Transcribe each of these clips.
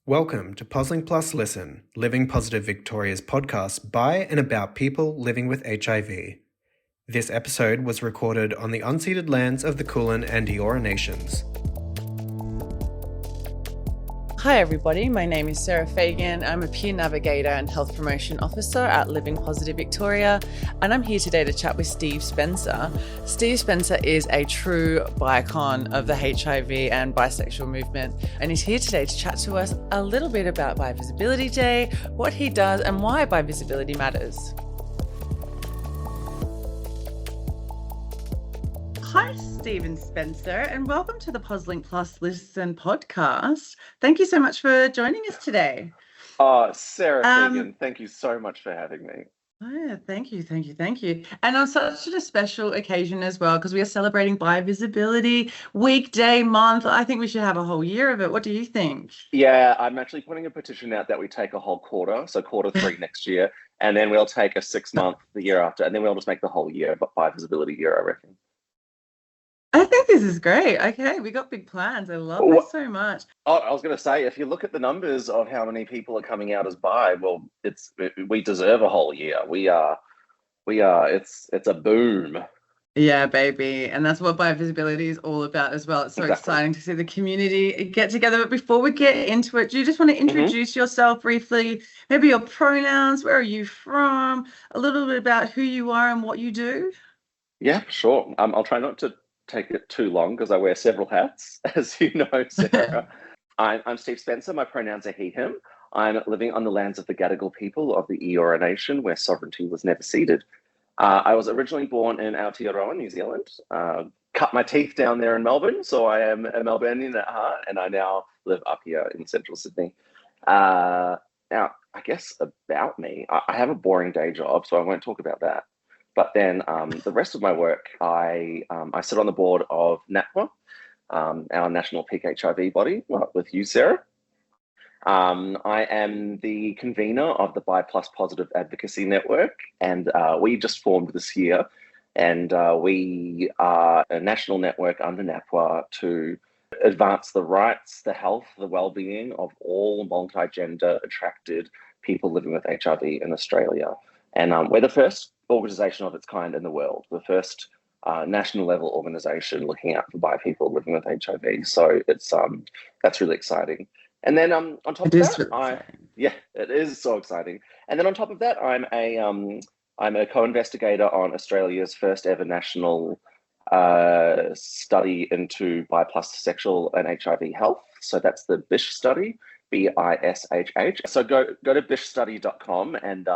Welcome to Puzzling Plus Listen, Living Positive Victoria's podcast by and about people living with HIV. This episode was recorded on the unceded lands of the Kulin and Eora nations. Hi everybody, my name is Sarah Feagan. I'm a peer navigator and health promotion officer at Living Positive Victoria, and I'm here today to chat with Steve Spencer. Steve Spencer is a true bicon of the HIV and bisexual movement, and he's here today to chat to us a little bit about Bi Visibility Day, what he does and why Bi Visibility matters. Hi, Stephen Spencer, and welcome to the Puzzling Plus Listen podcast. Thank you so much for joining us today. Sarah Feagan, thank you so much for having me. Oh, thank you. And on such a special occasion as well, because we are celebrating Bi Visibility Weekday Month. I think we should have a whole year of it. What do you think? Yeah, I'm actually putting a petition out that we take a whole quarter, so quarter 3 next year, and then we'll take a 6-month the year after, and then we'll just make the whole year Bi Visibility year, I reckon. I think this is great. Okay, we got big plans. I love this so much. Oh, I was going to say, if you look at the numbers of how many people are coming out as bi, well, we deserve a whole year. It's a boom. Yeah, baby. And that's what Bi Visibility is all about as well. It's so exciting to see the community get together. But before we get into it, do you just want to introduce yourself briefly? Maybe your pronouns, where are you from? A little bit about who you are and what you do? Yeah, sure. I'll try not to take it too long because I wear several hats, as you know, Sarah. I'm Steve Spencer. My pronouns are he, him. I'm living on the lands of the Gadigal people of the Eora Nation, where sovereignty was never ceded. I was originally born in Aotearoa, New Zealand. Cut my teeth down there in Melbourne, so I am a Melburnian at heart, and I now live up here in central Sydney. Now, I guess about me, I have a boring day job, so I won't talk about that. But then the rest of my work, I sit on the board of NAPWA, our national peak HIV body, with you, Sarah. I am the convener of the Bi Plus Positive Advocacy Network, and we just formed this year. And we are a national network under NAPWA to advance the rights, the health, the well-being of all multi-gender attracted people living with HIV in Australia. And we're the first organisation of its kind in the world, the first national level organisation looking out for bi people living with HIV. So it's that's really exciting. And then on top of that, it is so exciting. And then on top of that, I'm a co-investigator on Australia's first ever national study into bi plus sexual and HIV health. So that's the BiSHH study, BiSHH. So go to bishstudy.com and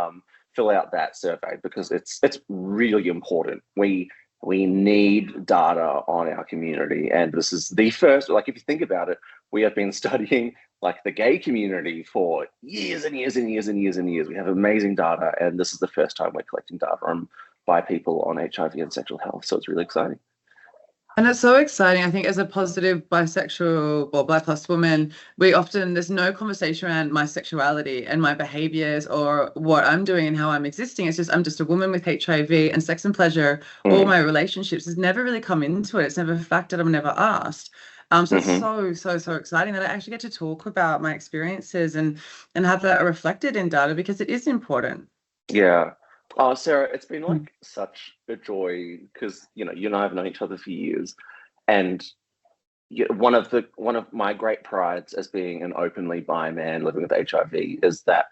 fill out that survey because it's really important. We need data on our community, and this is the first. Like, if you think about it, we have been studying like the gay community for years and years and years and years and years. We have amazing data, and this is the first time we're collecting data on bi people on HIV and sexual health. So it's really exciting. And it's so exciting. I think as a positive bisexual or bi plus woman, there's no conversation around my sexuality and my behaviors or what I'm doing and how I'm existing. It's just, I'm just a woman with HIV, and sex and pleasure, all my relationships has never really come into it. It's never factored. I'm never asked. So it's so exciting that I actually get to talk about my experiences and have that reflected in data, because it is important. Yeah. Sarah, it's been like such a joy because you and I have known each other for years, and one of my great prides as being an openly bi man living with HIV is that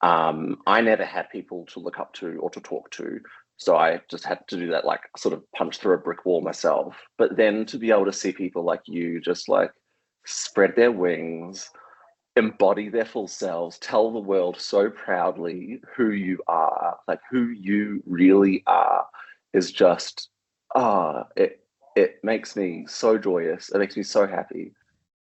I never had people to look up to or to talk to, so I just had to do that, like sort of punch through a brick wall myself. But then to be able to see people like you just like spread their wings, embody their full selves, tell the world so proudly who you are, like who you really are, is just it makes me so joyous. It makes me so happy.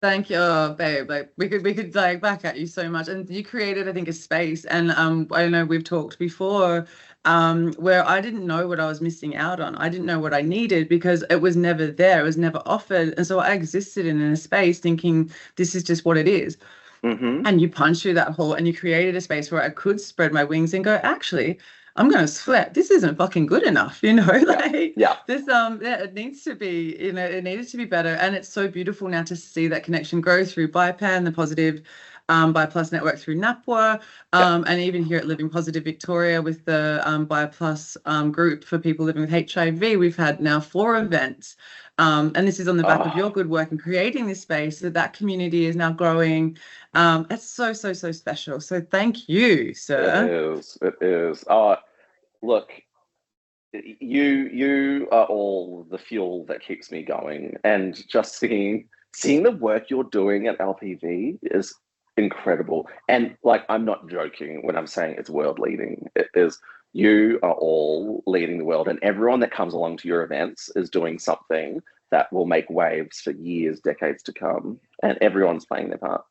Thank you, babe. Like we could like back at you so much, and you created, I think, a space. And I know we've talked before, where I didn't know what I was missing out on. I didn't know what I needed because it was never there. It was never offered, and so I existed in a space thinking this is just what it is. And you punched through that hole and you created a space where I could spread my wings and go, actually, I'm going to sweat. This isn't fucking good enough, this, it needs to be, it needed to be better. And it's so beautiful now to see that connection grow through BiPAN, the positive BiPlus network through NAPWA, and even here at Living Positive Victoria with the BiPlus group for people living with HIV, we've had now 4 events. And this is on the back of your good work in creating this space. So that community is now growing. It's so special. So thank you, sir. It is. Look, you are all the fuel that keeps me going, and just seeing the work you're doing at LPV is incredible. And like, I'm not joking when I'm saying it's world leading. It is. You are all leading the world, and everyone that comes along to your events is doing something that will make waves for years, decades to come, and everyone's playing their part.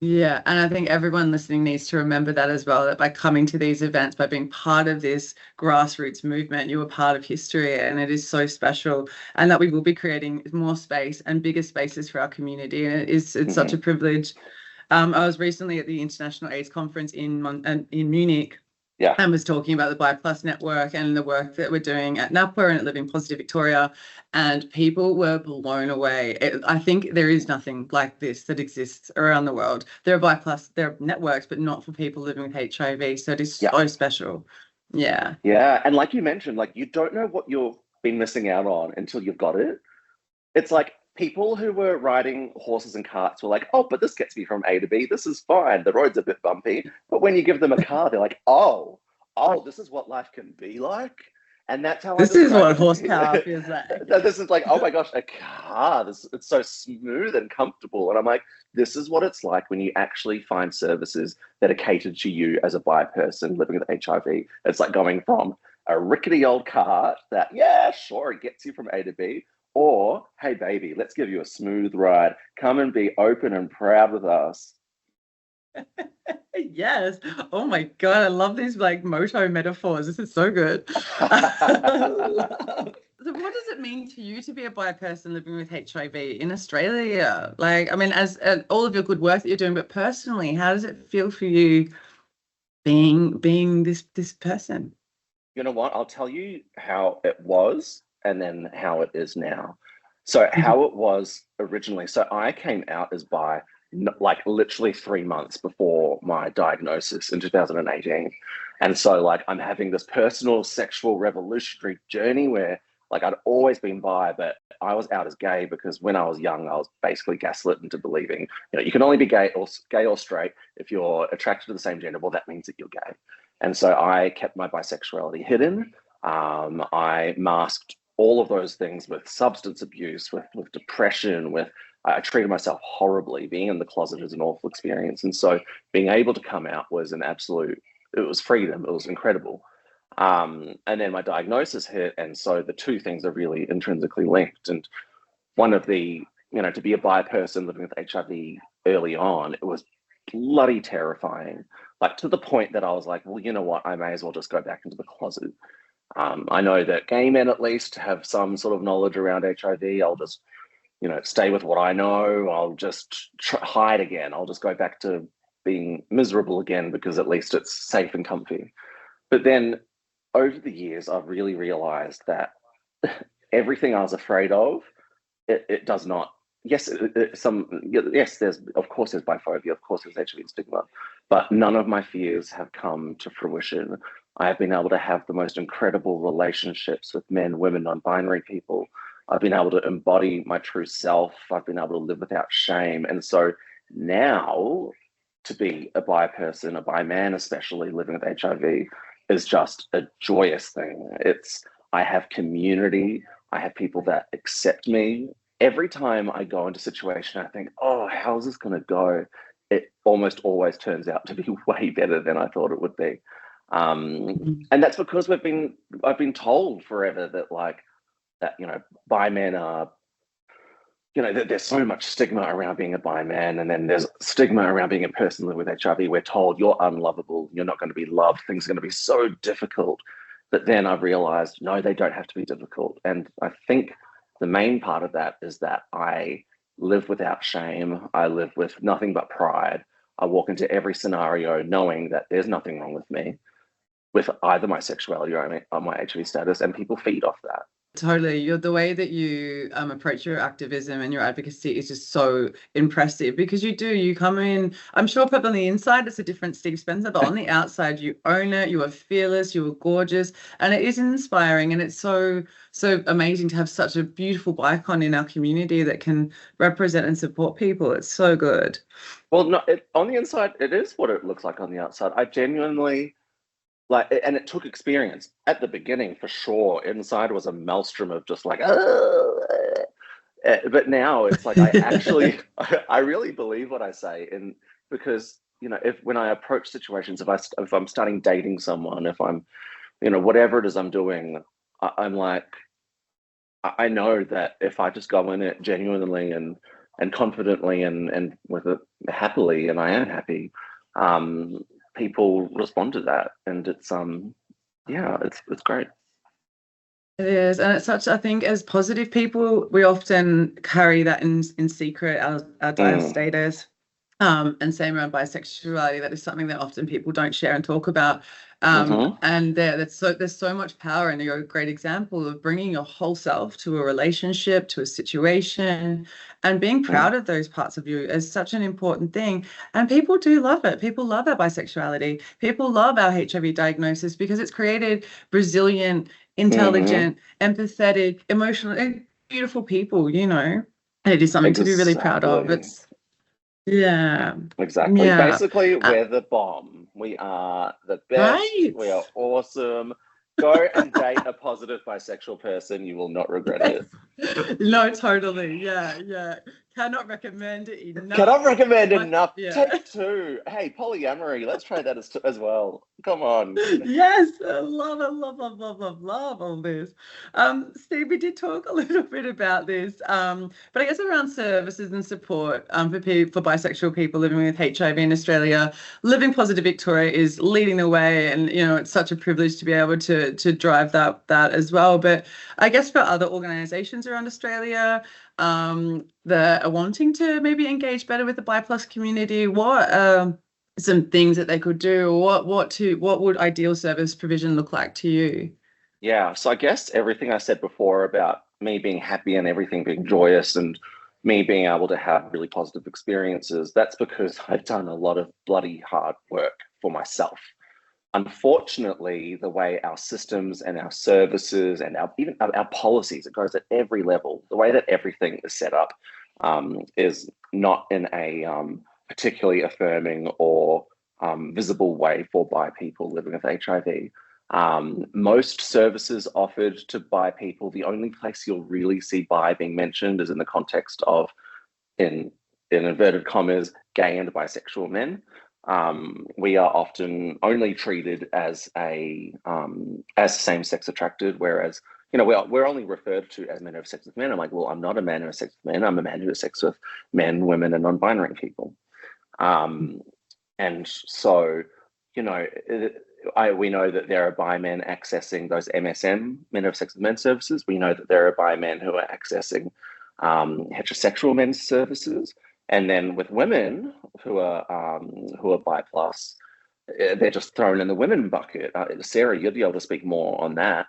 Yeah, and I think everyone listening needs to remember that as well, that by coming to these events, by being part of this grassroots movement, you are part of history, and it is so special, and that we will be creating more space and bigger spaces for our community, and it's such a privilege. I was recently at the International AIDS Conference in Munich. Yeah. And was talking about the BiPlus network and the work that we're doing at NAPWA and at Living Positive Victoria, and people were blown away. I think there is nothing like this that exists around the world. There are BiPlus, there are networks, but not for people living with HIV. So it is so special. Yeah. Yeah, and like you mentioned, like, you don't know what you've been missing out on until you've got it. It's like people who were riding horses and carts were like, oh, but this gets me from A to B. This is fine. The road's a bit bumpy. But when you give them a car, they're like, oh, this is what life can be like. And that's how this is what horsepower feels like. This is like, oh my gosh, a car. It's so smooth and comfortable. And I'm like, this is what it's like when you actually find services that are catered to you as a bi person living with HIV. It's like going from a rickety old car that, yeah, sure, it gets you from A to B, or, hey, baby, let's give you a smooth ride. Come and be open and proud with us. Yes. Oh my God, I love these like moto metaphors. This is so good. So what does it mean to you to be a bi person living with HIV in Australia? Like, I mean, as all of your good work that you're doing, but personally, how does it feel for you being this person? You know what? I'll tell you how it was and then how it is now. So how it was originally. So I came out as bi like literally 3 months before my diagnosis in 2018. And so like, I'm having this personal sexual revolutionary journey where like, I'd always been bi, but I was out as gay because when I was young, I was basically gaslit into believing, you know, you can only be gay or straight if you're attracted to the same gender. Well, that means that you're gay. And so I kept my bisexuality hidden. I masked all of those things with substance abuse, with depression, I treated myself horribly. Being in the closet is an awful experience. And so being able to come out was it was freedom. It was incredible. And then my diagnosis hit. And so the two things are really intrinsically linked. And one of the, you know, to be a bi person living with HIV early on, it was bloody terrifying. Like, to the point that I was like, well, you know what? I may as well just go back into the closet. I know that gay men at least have some sort of knowledge around HIV. I'll just, you know, stay with what I know. I'll just hide again. I'll just go back to being miserable again because at least it's safe and comfy. But then over the years, I've really realized that everything I was afraid of, it does not. Yes, there's, of course, there's biphobia, of course, there's HIV stigma, but none of my fears have come to fruition. I have been able to have the most incredible relationships with men, women, non-binary people. I've been able to embody my true self. I've been able to live without shame. And so now to be a bi person, a bi man, especially living with HIV, is just a joyous thing. I have community. I have people that accept me. Every time I go into a situation, I think, oh, how's this going to go? It almost always turns out to be way better than I thought it would be. And that's because I've been told forever that, you know, bi men are, you know, there's so much stigma around being a bi man, and then there's stigma around being a person living with HIV. We're told you're unlovable, you're not going to be loved, things are going to be so difficult. But then I've realized, no, they don't have to be difficult. And I think the main part of that is that I live without shame. I live with nothing but pride. I walk into every scenario knowing that there's nothing wrong with me, with either my sexuality or my HIV status, and people feed off that. Totally. You're the way that you approach your activism and your advocacy is just so impressive because you come in, I'm sure probably on the inside it's a different Steve Spencer, but on the outside you own it, you are fearless, you are gorgeous, and it is inspiring, and it's so amazing to have such a beautiful icon in our community that can represent and support people. It's so good. Well, no, on the inside, it is what it looks like on the outside. I genuinely like, and it took experience at the beginning for sure. Inside was a maelstrom of just like, but now it's like I actually, I really believe what I say, and because if when I approach situations, if I'm starting dating someone, if I'm, whatever it is I'm doing, I'm like, I know that if I just go in it genuinely and confidently and with it happily, and I am happy, people respond to that, and it's it's great. It is, and it's such, I think, as positive people, we often carry that in secret, our dire status. And same around bisexuality, that is something that often people don't share and talk about. And there's so much power, and you're a great example of bringing your whole self to a relationship, to a situation, and being proud of those parts of you is such an important thing. And people do love it. People love our bisexuality. People love our HIV diagnosis because it's created resilient, intelligent, empathetic, emotional, and beautiful people, and it is something to be really proud of. Exactly. Yeah. Basically, we're the bomb. We are the best. Right. We are awesome. Go and date a positive bisexual person. You will not regret it. No, totally. Yeah. Cannot recommend it enough. Cannot recommend enough. Yeah. Take two. Hey, polyamory. Let's try that as well. Come on. Yes, I love all this. Steve, we did talk a little bit about this, but I guess around services and support for bisexual people living with HIV in Australia. Living Positive Victoria is leading the way, and it's such a privilege to be able to drive that as well. But I guess for other organisations around Australia that are wanting to maybe engage better with the BI+ community, what some things that they could do, or what would ideal service provision look like to you? Yeah, so I guess everything I said before about me being happy and everything being joyous and me being able to have really positive experiences, that's because I've done a lot of bloody hard work for myself. Unfortunately, the way our systems and our services and even our policies, it goes at every level, the way that everything is set up is not in a particularly affirming or visible way for bi people living with HIV. Most services offered to bi people, the only place you'll really see bi being mentioned is in the context of, in inverted commas, gay and bisexual men. We are often only treated as same-sex attracted, whereas we're only referred to as men who have sex with men. I'm like, well, I'm not a man who has sex with men. I'm a man who has sex with men, women, and non-binary people. And so, we know that there are bi men accessing those MSM, men who have sex with men services. We know that there are bi men who are accessing heterosexual men's services. And then with women who are bi+, they're just thrown in the women bucket. Sarah, you'll be able to speak more on that.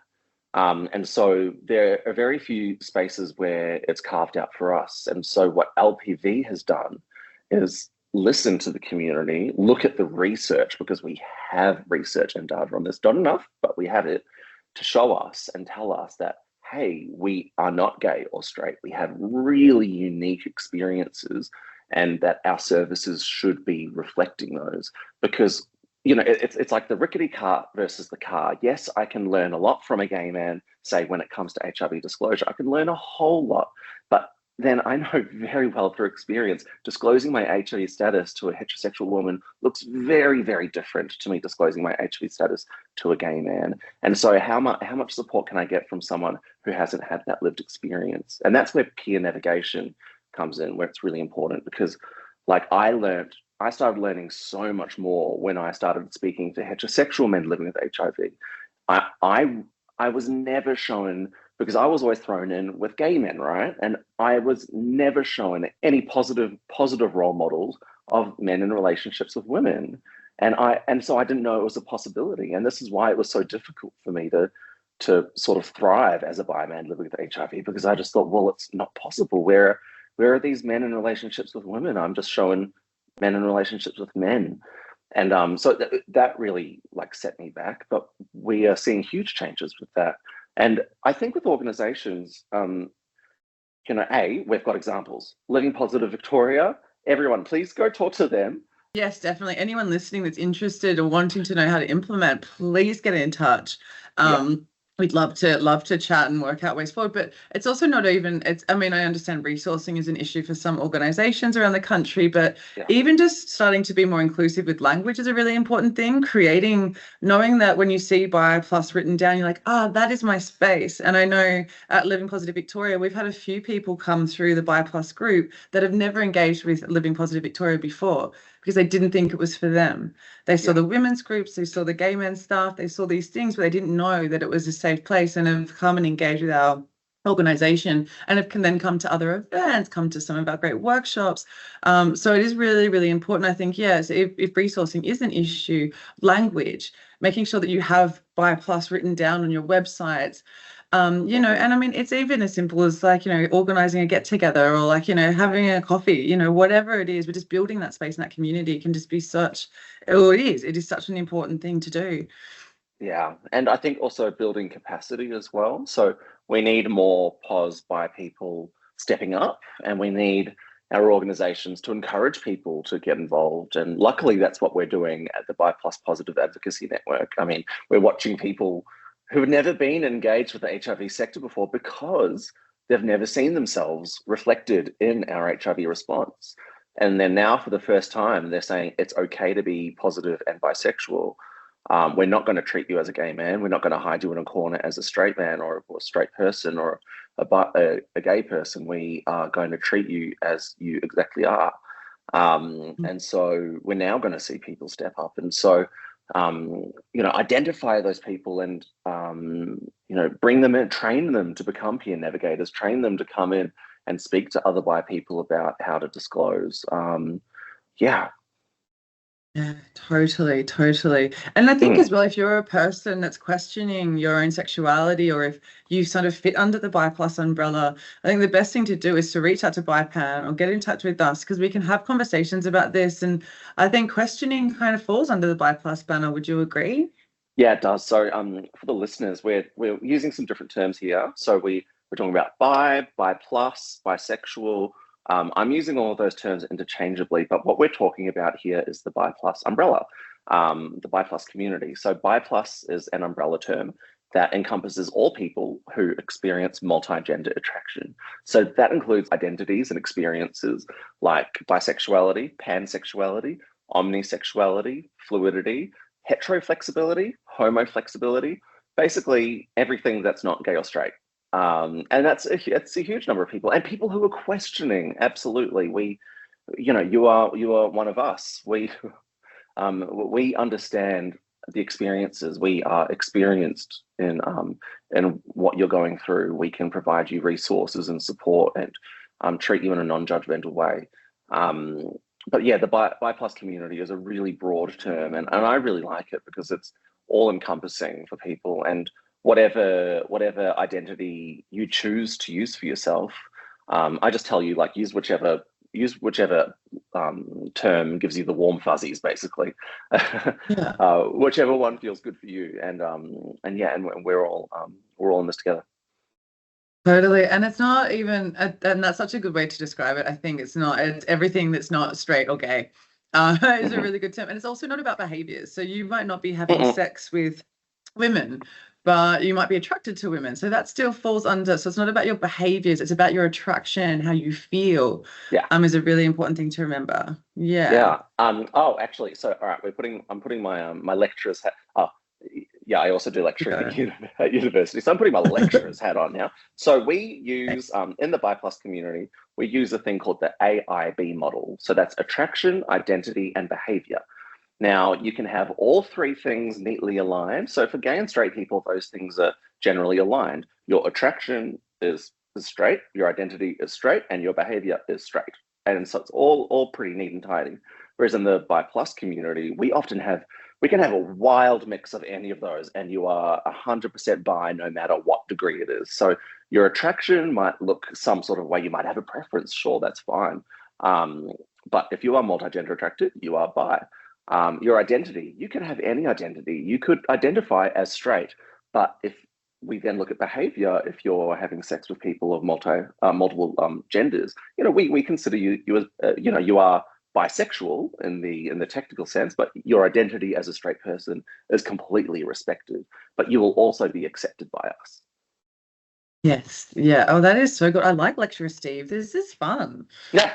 And so there are very few spaces where it's carved out for us. And so what LPV has done is listen to the community, look at the research, because we have research and data on this. Not enough, but we have it to show us and tell us that, hey, we are not gay or straight. We have really unique experiences, and that our services should be reflecting those. Because it's like the rickety cart versus the car. Yes, I can learn a lot from a gay man, say, when it comes to HIV disclosure. I can learn a whole lot, but then I know very well through experience, disclosing my HIV status to a heterosexual woman looks very, very different to me disclosing my HIV status to a gay man. And so how much support can I get from someone who hasn't had that lived experience? And that's where peer navigation comes in, where it's really important, because I started learning so much more when I started speaking to heterosexual men living with HIV. I was never shown, because I was always thrown in with gay men, right? And I was never shown any positive role models of men in relationships with women. And so I didn't know it was a possibility. And this is why it was so difficult for me to to sort of thrive as a bi man living with HIV, because I just thought, well, it's not possible. Where are these men in relationships with women? I'm just showing men in relationships with men. And so that really like set me back. But we are seeing huge changes with that. And I think with organizations, we've got examples. Living Positive Victoria, everyone, please go talk to them. Yes, definitely. Anyone listening that's interested or wanting to know how to implement, please get in touch. We'd love to chat and work out ways forward. But it's also not even, I understand resourcing is an issue for some organizations around the country, but even just starting to be more inclusive with language is a really important thing. Knowing that when you see bi plus written down, you're like, that is my space. And I know at Living Positive Victoria, we've had a few people come through the bi plus group that have never engaged with Living Positive Victoria before, because they didn't think it was for them. They saw the women's groups, they saw the gay men's stuff, they saw these things, but they didn't know that it was a safe place, and have come and engaged with our organization and can then come to other events, come to some of our great workshops. So it is really, really important. I think, yes, if resourcing is an issue, language, making sure that you have bi plus written down on your websites, and it's even as simple as organizing a get together, or having a coffee, whatever it is, but just building that space and that community can just be it is such an important thing to do. Yeah. And I think also building capacity as well. So we need more pos bi people stepping up, and we need our organizations to encourage people to get involved. And luckily that's what we're doing at the Bi Plus Positive Advocacy Network. We're watching people who have never been engaged with the HIV sector before because they've never seen themselves reflected in our HIV response. And then now for the first time, they're saying it's okay to be positive and bisexual. We're not going to treat you as a gay man. We're not going to hide you in a corner as a straight man or a straight person or a gay person. We are going to treat you as you exactly are. And so we're now going to see people step up. And so, identify those people and, bring them in, train them to become peer navigators, train them to come in and speak to other bi people about how to disclose. Yeah, totally. And I think as well, if you're a person that's questioning your own sexuality, or if you sort of fit under the bi plus umbrella, I think the best thing to do is to reach out to BiPan or get in touch with us, because we can have conversations about this. And I think questioning kind of falls under the bi plus banner. Would you agree? Yeah, it does. So for the listeners, we're using some different terms here. So we're talking about bi plus, bisexual. I'm using all of those terms interchangeably, but what we're talking about here is the bi plus umbrella, the bi plus community. So bi plus is an umbrella term that encompasses all people who experience multi-gender attraction. So that includes identities and experiences like bisexuality, pansexuality, omnisexuality, fluidity, heteroflexibility, homoflexibility, basically everything that's not gay or straight. And it's a huge number of people, and people who are questioning. Absolutely, you are one of us. We understand the experiences. We are experienced in what you're going through. We can provide you resources and support, and treat you in a non-judgmental way. But yeah, the bi plus community is a really broad term, and I really like it because it's all encompassing for people, and whatever identity you choose to use for yourself. I just tell you, use whichever term gives you the warm fuzzies, basically. Whichever one feels good for you, and we're all in this together. Totally. And it's not even, and that's such a good way to describe it. I think it's everything that's not straight or gay is a really good term. And it's also not about behaviors. So you might not be having sex with women, but you might be attracted to women. So that still falls under. So it's not about your behaviors. It's about your attraction, how you feel. Is a really important thing to remember. Yeah. Actually, so all right, I'm putting my my lecturer's hat. Yeah, I also do lecturing at university. So I'm putting my lecturer's hat on now. So we use, in the Bi Plus community, we use a thing called the AIB model. So that's attraction, identity, and behavior. Now, you can have all three things neatly aligned. So for gay and straight people, those things are generally aligned. Your attraction is straight, your identity is straight, and your behavior is straight. And so it's all pretty neat and tidy. Whereas in the bi plus community, we can have a wild mix of any of those, and you are 100% bi no matter what degree it is. So your attraction might look some sort of way. You might have a preference. Sure, that's fine. But if you are multigender attracted, you are bi. Your identity, you can have any identity. You could identify as straight, but if we then look at behavior, if you're having sex with people of multiple genders, we consider you as you are bisexual in the technical sense, but your identity as a straight person is completely respected. But you will also be accepted by us. Yes. Yeah. Oh, that is so good. I like Lecturer Steve. This is fun. Yeah.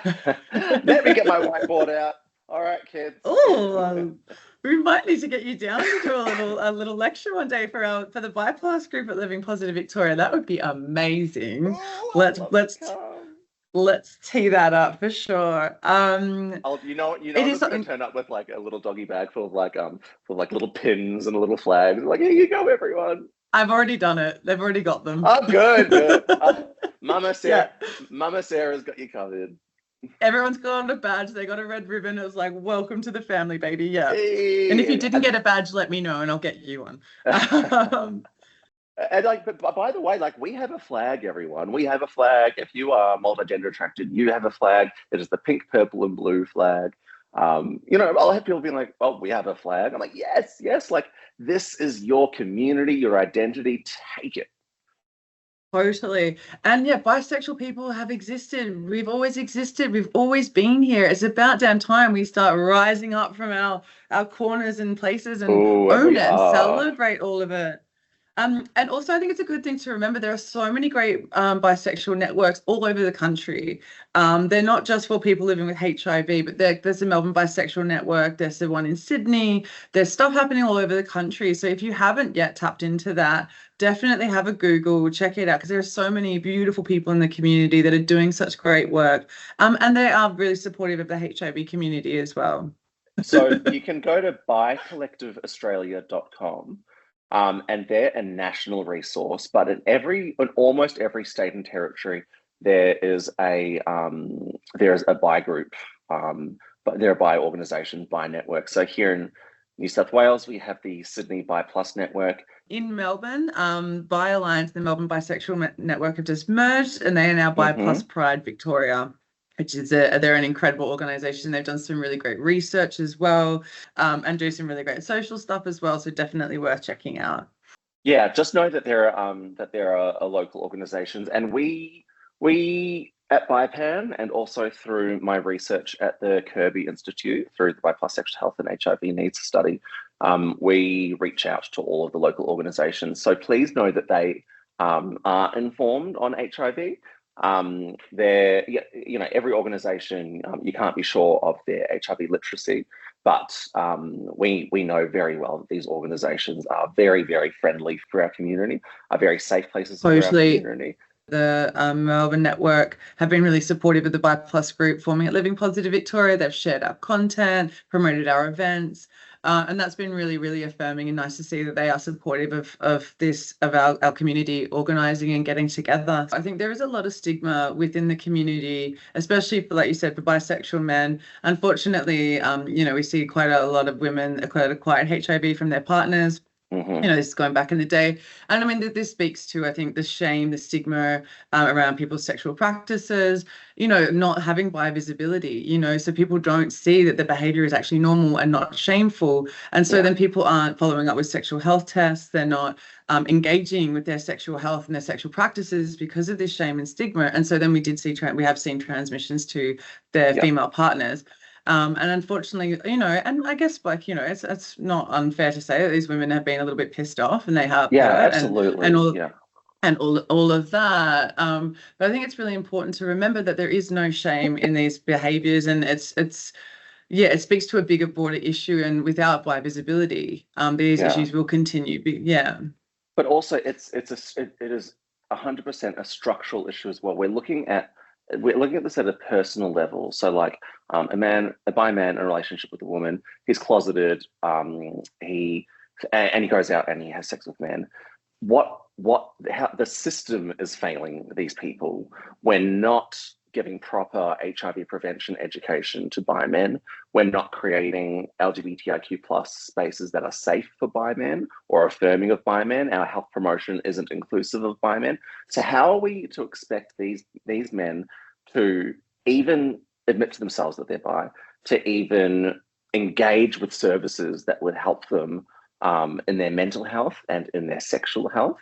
Let me get my whiteboard out. All right, kids. Oh, we might need to get you down to do a little lecture one day for the BiPlus group at Living Positive Victoria. That would be amazing. Let's tee that up for sure. I'm just going to turn up with like a little doggy bag full of like little pins and a little flag. Like, here you go, everyone. I've already done it. They've already got them. Oh, good. Mama Sarah's got you covered. Everyone's got a badge. They got a red ribbon. It was like, welcome to the family, baby. Yeah. Hey. And if you didn't get a badge, let me know and I'll get you one. And but by the way, we have a flag, everyone. We have a flag. If you are multigender attracted, you have a flag. It is the pink, purple, and blue flag. I'll have people being like, "Oh, we have a flag." I'm like, "Yes. Like, this is your community, your identity. Take it." Totally. And yeah, bisexual people have existed. We've always existed. We've always been here. It's about damn time we start rising up from our corners and places and own it and celebrate all of it. And also, I think it's a good thing to remember there are so many great bisexual networks all over the country. They're not just for people living with HIV, but there's the Melbourne Bisexual Network. There's the one in Sydney. There's stuff happening all over the country. So if you haven't yet tapped into that, definitely have a Google, check it out, because there are so many beautiful people in the community that are doing such great work. And they are really supportive of the HIV community as well. So you can go to bicollectiveaustralia.com. And they're a national resource, but in almost every state and territory, there is a bi group, but there are bi organisations, bi networks. So here in New South Wales, we have the Sydney Bi Plus Network. In Melbourne, Bi Alliance, the Melbourne Bisexual Network, have just merged, and they are now Bi Plus Pride Victoria, which is they're an incredible organisation. They've done some really great research as well, and do some really great social stuff as well. So definitely worth checking out. Yeah, just know that there are local organisations, and we at BiPAN, and also through my research at the Kirby Institute through the Bi Plus Sexual Health and HIV Needs Study, we reach out to all of the local organisations. So please know that they are informed on HIV. Every organisation, you can't be sure of their HIV literacy, but we know very well that these organisations are very, very friendly for our community, are very safe places for our community. The Melbourne Network have been really supportive of the Bi Plus group forming at Living Positive Victoria. They've shared our content, promoted our events. And that's been really, really affirming and nice to see that they are supportive of our community organising and getting together. I think there is a lot of stigma within the community, especially for, like you said, for bisexual men. Unfortunately, we see quite a lot of women acquired HIV from their partners. This is going back in the day. And I mean, this speaks to, I think, the shame, the stigma around people's sexual practices, not having bi visibility, so people don't see that the behavior is actually normal and not shameful. And so then people aren't following up with sexual health tests. They're not engaging with their sexual health and their sexual practices because of this shame and stigma. And so then we have seen transmissions to their female partners. And unfortunately, and I guess it's not unfair to say that these women have been a little bit pissed off, and they have absolutely and all of that. But I think it's really important to remember that there is no shame in these behaviours, and it speaks to a bigger, broader issue. And without bi visibility, these issues will continue. But also, it is 100% a structural issue as well. We're looking at this at a personal level. So like a bi man in a relationship with a woman, he's closeted, he goes out and he has sex with men. How the system is failing these people. We're not giving proper HIV prevention education to bi men. We're not creating LGBTIQ plus spaces that are safe for bi men or affirming of bi men. Our health promotion isn't inclusive of bi men. So how are we to expect these men to even admit to themselves that they're bi, to even engage with services that would help them in their mental health and in their sexual health?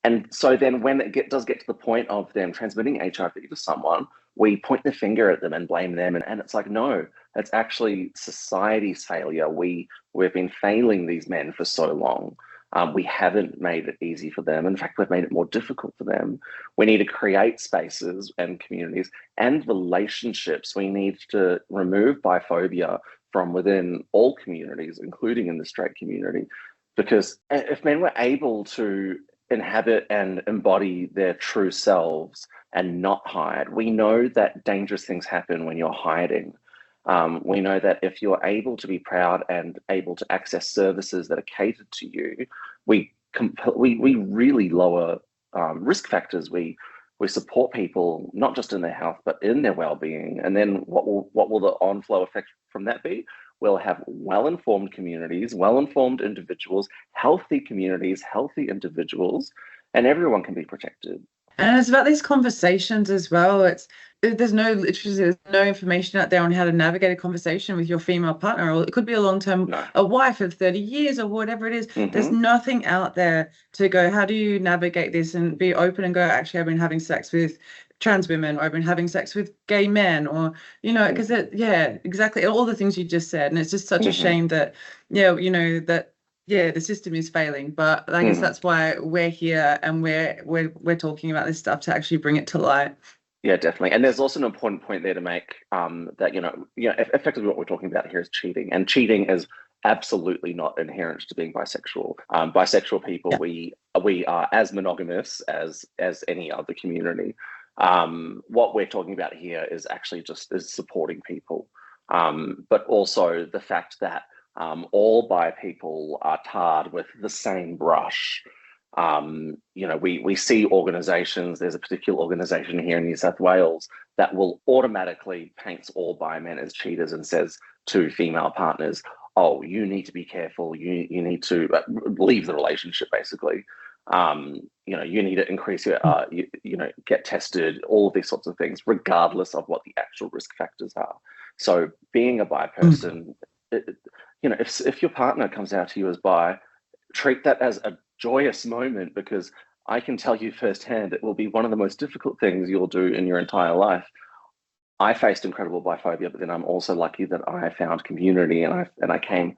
And so then when it does get to the point of them transmitting HIV to someone, we point the finger at them and blame them. And it's like, no, it's actually society's failure. We've been failing these men for so long. We haven't made it easy for them. In fact, we've made it more difficult for them. We need to create spaces and communities and relationships. We need to remove biphobia from within all communities, including in the straight community. Because if men were able to inhabit and embody their true selves and not hide, we know that dangerous things happen when you're hiding. We know that if you're able to be proud and able to access services that are catered to you, we really lower risk factors. We support people not just in their health but in their well-being. And then what will the on-flow effect from that be? We'll have well-informed communities, well-informed individuals, healthy communities, healthy individuals, and everyone can be protected. And it's about these conversations as well. There's no information out there on how to navigate a conversation with your female partner, or it could be a long-term, a wife of 30 years or whatever it is. Mm-hmm. There's nothing out there to go, how do you navigate this and be open and go, actually, I've been having sex with trans women, or I've been having sex with gay men, or, because exactly, all the things you just said. And it's just such a shame that, the system is failing, but I guess that's why we're here and we're talking about this stuff to actually bring it to light. Yeah, definitely. And there's also an important point there to make, that effectively what we're talking about here is cheating, and cheating is absolutely not inherent to being bisexual. Bisexual people, we are as monogamous as any other community. What we're talking about here is actually just is supporting people, but also the fact that all bi people are tarred with the same brush. We see organizations, there's a particular organization here in New South Wales that will automatically paint all bi men as cheaters and says to female partners, oh, you need to be careful, you need to leave the relationship, basically. You need to increase your, get tested, all of these sorts of things, regardless of what the actual risk factors are. So being a bi person, if your partner comes out to you as bi, treat that as a joyous moment, because I can tell you firsthand, it will be one of the most difficult things you'll do in your entire life. I faced incredible biphobia, but then I'm also lucky that I found community, and I came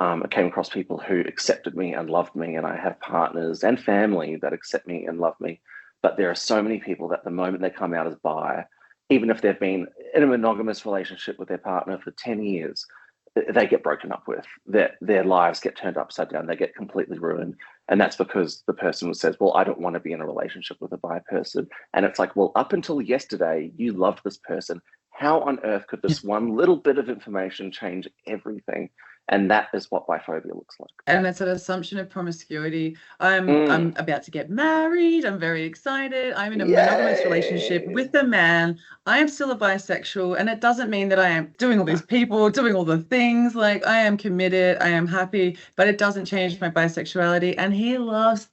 across people who accepted me and loved me, and I have partners and family that accept me and love me. But there are so many people that the moment they come out as bi, even if they've been in a monogamous relationship with their partner for 10 years, they get broken up with. Their lives get turned upside down. They get completely ruined. And that's because the person says, well, I don't want to be in a relationship with a bi person. And it's like, well, up until yesterday, you loved this person. How on earth could this one little bit of information change everything? And that is what biphobia looks like. And it's an assumption of promiscuity. I'm about to get married. I'm very excited. I'm in a monogamous relationship with a man. I am still a bisexual. And it doesn't mean that I am doing all these people, doing all the things. Like, I am committed. I am happy. But it doesn't change my bisexuality. And he loves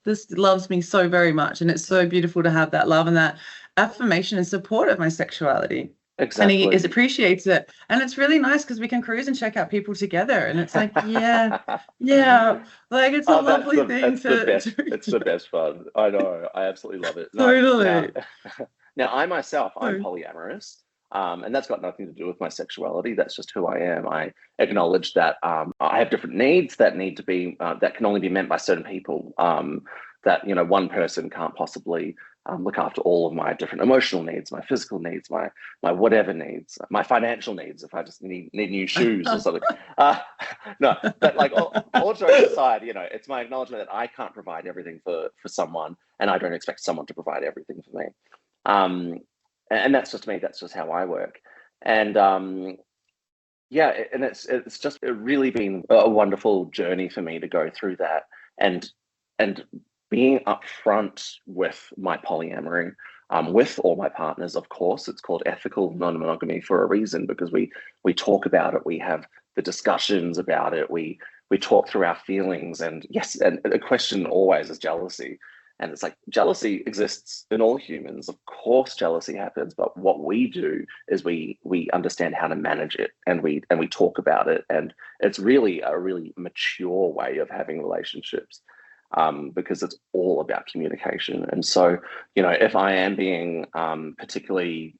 me so very much. And it's so beautiful to have that love and that affirmation and support of my sexuality. Exactly. And he appreciates it. And it's really nice because we can cruise and check out people together. And it's like, like it's a lovely thing. It's the best fun. I know. I absolutely love it. Totally. Now, I myself, I'm polyamorous. And that's got nothing to do with my sexuality. That's just who I am. I acknowledge that I have different needs that need to be, that can only be met by certain people. That, one person can't possibly look after all of my different emotional needs, my physical needs, my whatever needs, my financial needs, if I just need new shoes or something. No, but like all jokes aside, it's my acknowledgement that I can't provide everything for someone, and I don't expect someone to provide everything for me. And that's just me. That's just how I work. And and it's just really been a wonderful journey for me to go through that, and being upfront with my polyamory. with all my partners, of course. It's called ethical non-monogamy for a reason, because we talk about it, we have the discussions about it, we talk through our feelings, and yes, and a question always is jealousy. And it's like, jealousy exists in all humans. Of course, jealousy happens, but what we do is we understand how to manage it, and we talk about it, and it's really a really mature way of having relationships, because it's all about communication. And so, if I am being particularly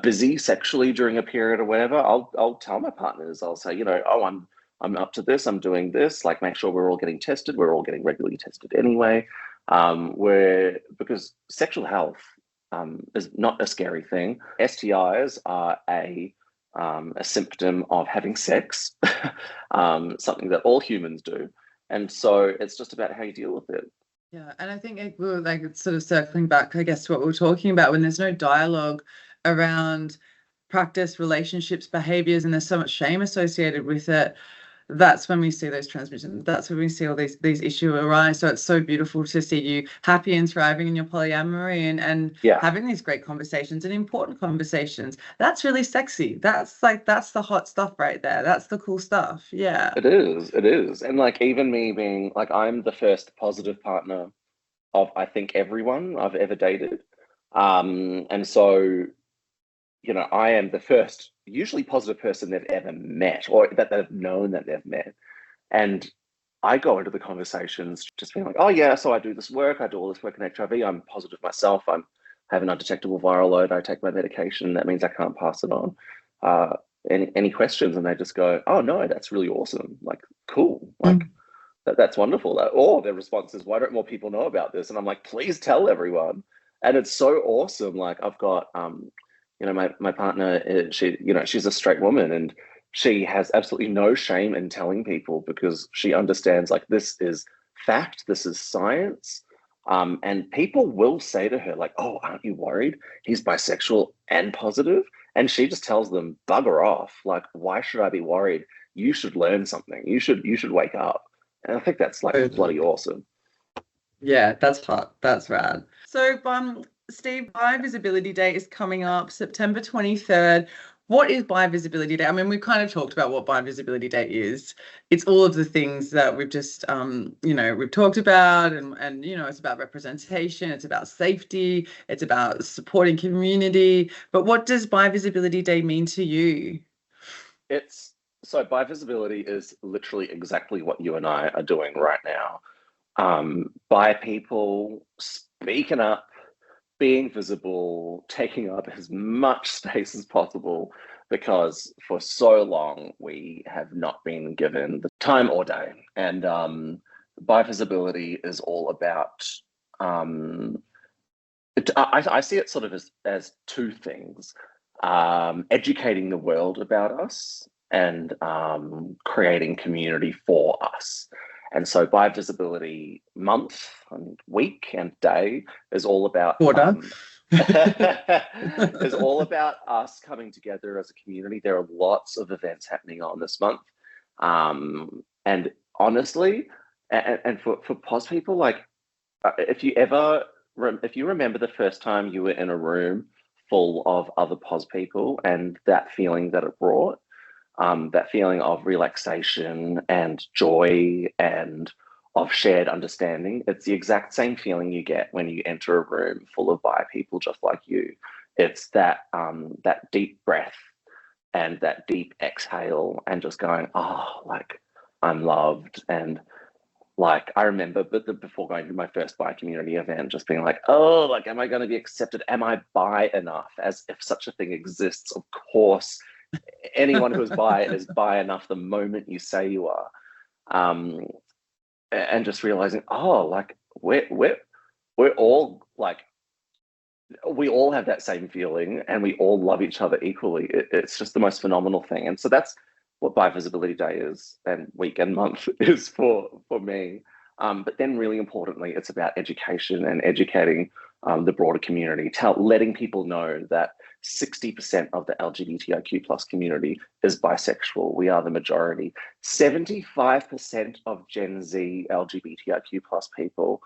busy sexually during a period or whatever, I'll tell my partners. I'll say, oh, I'm up to this. I'm doing this. Like, make sure we're all getting tested. We're all getting regularly tested anyway. Because sexual health is not a scary thing. STIs are a symptom of having sex, something that all humans do. And so it's just about how you deal with it. Yeah, and I think we're like sort of circling back, I guess, to what we were talking about, when there's no dialogue around practice, relationships, behaviors, and there's so much shame associated with it. That's when we see those transmissions. That's when we see all these issues arise. So it's so beautiful to see you happy and thriving in your polyamory, and having these great conversations and important conversations. That's really sexy. That's the hot stuff right there. That's the cool stuff. Yeah. It is. And like, even me being like, I'm the first positive partner of, I think, everyone I've ever dated. And so, I am the first usually positive person they've ever met, or that they've known that they've met. And I go into the conversations just being like, oh yeah, so I do this work, I do all this work in HIV, I'm positive myself, I have an undetectable viral load, I take my medication, that means I can't pass it on. Any questions? And they just go, oh no, that's really awesome, like, cool, like that's wonderful. Or their response is, why don't more people know about this? And I'm like, please tell everyone. And it's so awesome. Like, I've got my partner, she's a straight woman, and she has absolutely no shame in telling people, because she understands, like, this is fact, this is science. And people will say to her, like, oh, aren't you worried? He's bisexual and positive. And she just tells them, bugger off. Like, why should I be worried? You should learn something. You should wake up. And I think that's like bloody awesome. Yeah, that's hot. That's rad. So, Steve, BiVisibility Day is coming up September 23rd. What is BiVisibility Day? I mean, we've kind of talked about what BiVisibility Day is. It's all of the things that we've just, we've talked about, and it's about representation, it's about safety, it's about supporting community. But what does BiVisibility Day mean to you? So BiVisibility is literally exactly what you and I are doing right now. Bi people speaking up, being visible, taking up as much space as possible, because for so long we have not been given the time or day. And BiVisibility is all about, I see it sort of as two things: educating the world about us, and creating community for us. And so BiVisibility month and week and day is all about is all about us coming together as a community. There are lots of events happening on this month. And honestly, and for POS people, like, if you remember the first time you were in a room full of other POS people, and that feeling that it brought, that feeling of relaxation and joy and of shared understanding, it's the exact same feeling you get when you enter a room full of bi people just like you. It's that deep breath and that deep exhale, and just going, oh, like, I'm loved. And like, I remember, before going to my first bi community event, just being like, oh, like, am I going to be accepted? Am I bi enough? As if such a thing exists. Of course, anyone who is bi enough the moment you say you are. And just realizing, oh, like, we're all, like, we all have that same feeling, and we all love each other equally. It's just the most phenomenal thing. And so that's what BiVisibility Day is, and week and month is for me. But then, really importantly, it's about education and educating the broader community, letting people know that 60% of the LGBTIQ plus community is bisexual. We are the majority. 75% of Gen Z LGBTIQ plus people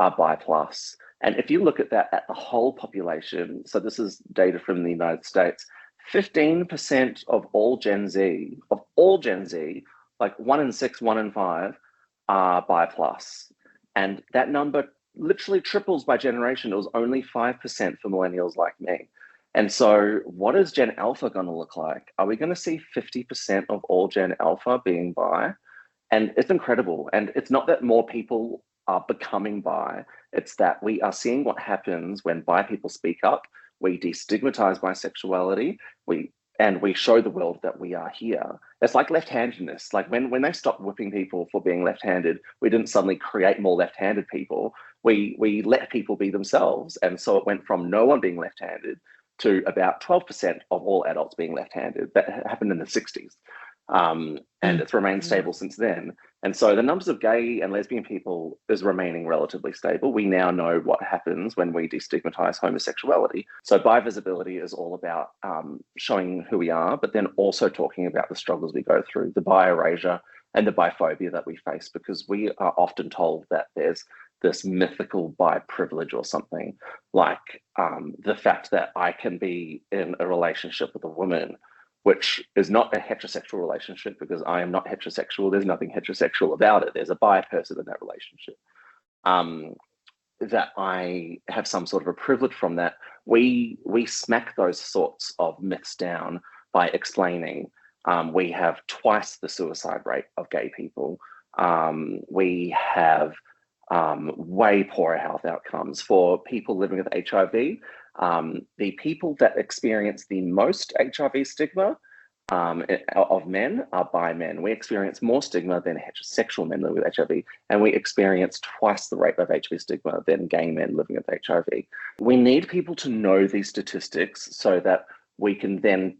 are bi plus. And if you look at that at the whole population, so this is data from the United States, 15% of all Gen Z, like 1 in 6, 1 in 5 are bi plus. And that number literally triples by generation. It was only 5% for millennials like me. And so what is Gen Alpha going to look like? Are we going to see 50% of all Gen Alpha being bi? And it's incredible. And it's not that more people are becoming bi, it's that we are seeing what happens when bi people speak up. We destigmatize bisexuality. We show the world that we are here. It's like left-handedness. Like when they stopped whipping people for being left-handed, we didn't suddenly create more left-handed people. We let people be themselves. And so it went from no one being left-handed to about 12% of all adults being left-handed. That happened in the 60s. And it's remained stable since then. And so the numbers of gay and lesbian people is remaining relatively stable. We now know what happens when we destigmatize homosexuality. So bi visibility is all about showing who we are, but then also talking about the struggles we go through, the bi erasure and the biphobia that we face, because we are often told that there's this mythical bi privilege or something, like the fact that I can be in a relationship with a woman, which is not a heterosexual relationship, because I am not heterosexual. There's nothing heterosexual about it. There's a bi person in that relationship. That I have some sort of a privilege from that. We smack those sorts of myths down by explaining we have twice the suicide rate of gay people. We have way poorer health outcomes for people living with HIV. The people that experience the most HIV stigma of men are bi men. We experience more stigma than heterosexual men living with HIV, and we experience twice the rate of HIV stigma than gay men living with HIV. We need people to know these statistics so that we can then,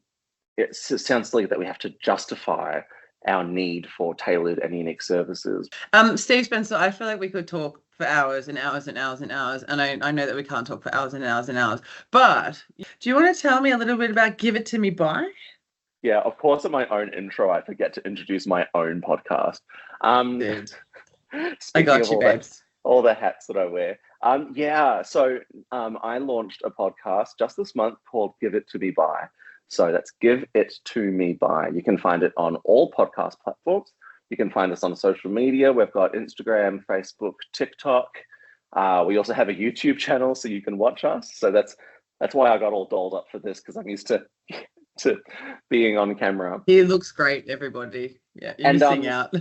it sounds silly that we have to justify our need for tailored and unique services. Steve Spencer, I feel like we could talk for hours and hours and hours and hours, and I know that we can't talk for hours and hours and hours, but do you want to tell me a little bit about Give It To Me Bi? Yeah, of course, in my own intro, I forget to introduce my own podcast. I got you, babes. All the hats that I wear. So I launched a podcast just this month called Give It To Me Bi. So that's Give It To Me Bi. You can find it on all podcast platforms. You can find us on social media. We've got Instagram, Facebook, TikTok. We also have a YouTube channel, so you can watch us. So that's why I got all dolled up for this, because I'm used to being on camera. He looks great, everybody. Yeah, you're missing out.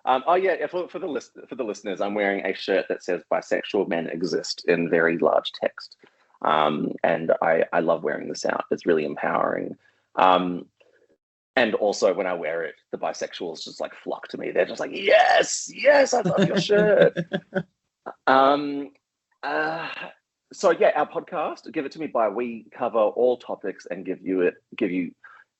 For the listeners, I'm wearing a shirt that says "Bisexual men exist" in very large text. And I love wearing this out. It's really empowering. And also when I wear it, the bisexuals just like flock to me. They're just like, yes, I love your shirt. So yeah, our podcast, Give It To Me Bi, we cover all topics and give you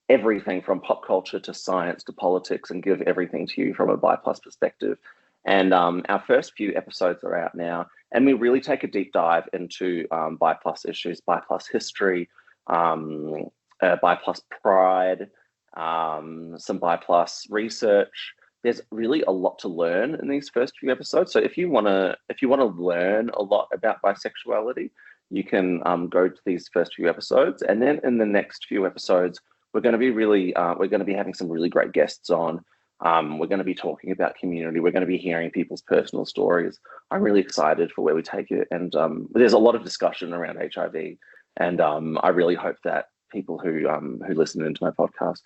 everything from pop culture to science to politics, and give everything to you from a bi plus perspective. And our first few episodes are out now, and we really take a deep dive into bi plus issues, bi plus history, bi plus pride, some bi plus research. There's really a lot to learn in these first few episodes. So if you want to learn a lot about bisexuality, you can go to these first few episodes, and then in the next few episodes, we're going to be having some really great guests on. We're going to be talking about community. We're going to be hearing people's personal stories. I'm really excited for where we take it, and there's a lot of discussion around HIV, and I really hope that people who listen into my podcast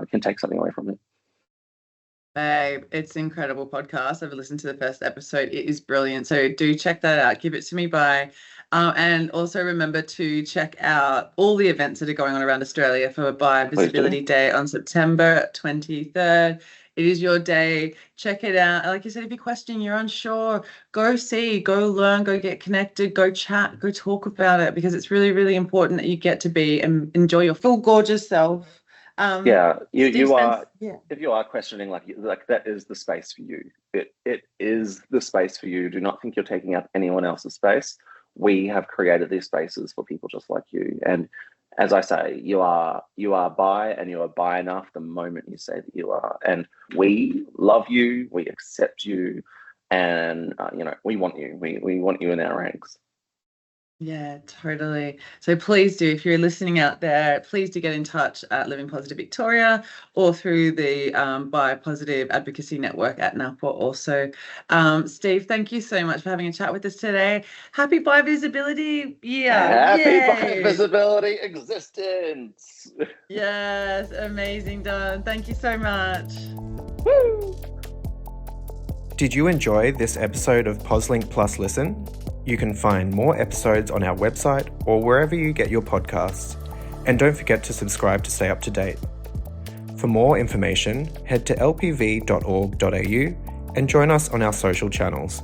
can take something away from it. Babe, it's an incredible podcast. I've listened to the first episode. It is brilliant. So do check that out. Give It To Me Bi. And also remember to check out all the events that are going on around Australia for Bi Visibility Day on September 23rd. It is your day. Check it out. Like you said, if you're questioning, you're unsure, go see, go learn, go get connected, go chat, go talk about it, because it's really, really important that you get to be and enjoy your full gorgeous self. You are. Yeah. If you are questioning, like that is the space for you. It is the space for you. Do not think you're taking up anyone else's space. We have created these spaces for people just like you. And as I say, you are bi, and you are bi enough the moment you say that you are. And we love you. We accept you. And we want you. We want you in our ranks. Yeah, totally. So please do, if you're listening out there, please do get in touch at Living Positive Victoria or through the Bi Positive Advocacy Network at NAPA also. Steve, thank you so much for having a chat with us today. Happy Bi Visibility Year. Happy Bi Visibility existence. Yes, amazing, Don. Thank you so much. Woo! Did you enjoy this episode of POSLink Plus Listen? You can find more episodes on our website or wherever you get your podcasts. And don't forget to subscribe to stay up to date. For more information, head to lpv.org.au and join us on our social channels.